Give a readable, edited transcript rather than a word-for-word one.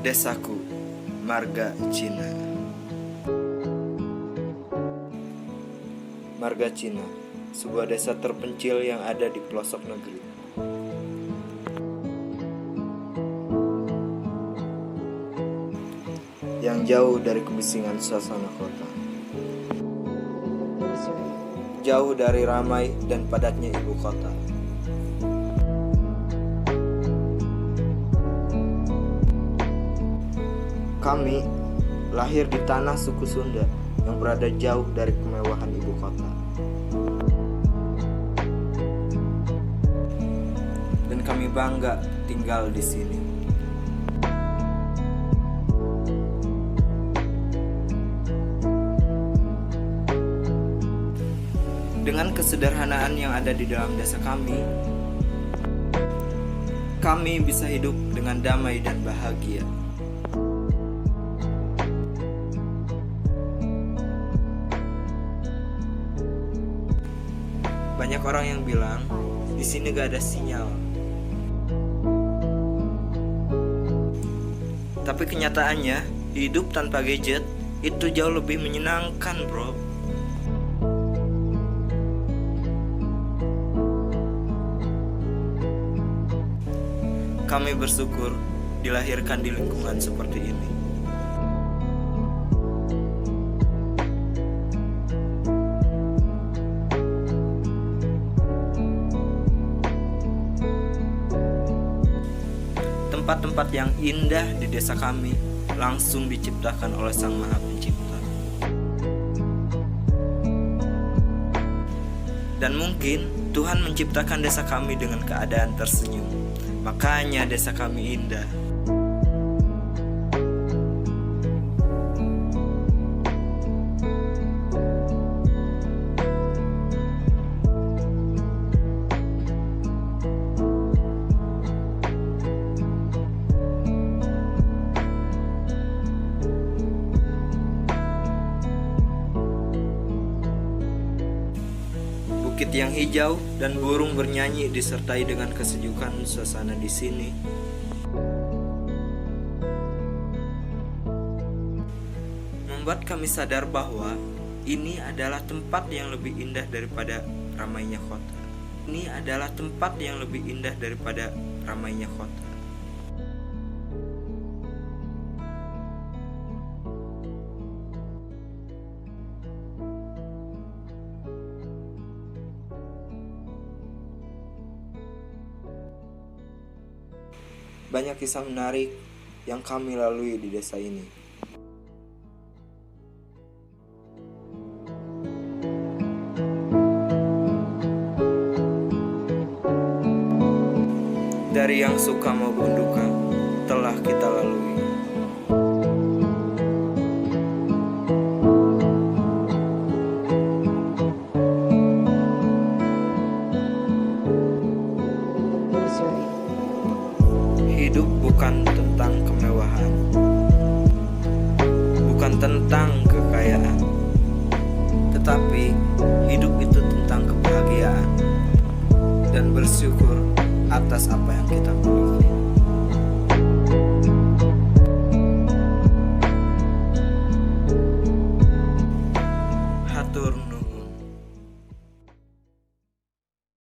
Desaku, Marga Cina. Marga Cina, sebuah desa terpencil yang ada di pelosok negeri. Yang jauh dari kebisingan suasana kota. Jauh dari ramai dan padatnya ibu kota. Kami lahir di tanah suku Sunda yang berada jauh dari kemewahan ibu kota. Dan kami bangga tinggal di sini. Dengan kesederhanaan yang ada di dalam desa kami bisa hidup dengan damai dan bahagia. Banyak orang yang bilang di sini gak ada sinyal. Tapi kenyataannya, hidup tanpa gadget itu jauh lebih menyenangkan, bro. Kami bersyukur dilahirkan di lingkungan seperti ini. Tempat-tempat yang indah di desa kami langsung diciptakan oleh Sang Maha Pencipta. Dan mungkin Tuhan menciptakan desa kami dengan keadaan tersenyum. Makanya desa kami indah. Bukit yang hijau dan burung bernyanyi disertai dengan kesejukan suasana di sini. Membuat kami sadar bahwa ini adalah tempat yang lebih indah daripada ramainya kota. Ini adalah tempat yang lebih indah daripada ramainya kota. Banyak kisah menarik yang kami lalui di desa ini. Dari yang suka maupun duka telah kita lalui. Hidup bukan tentang kemewahan, bukan tentang kekayaan, tetapi hidup itu tentang kebahagiaan dan bersyukur atas apa yang kita miliki. Hatur nuhun.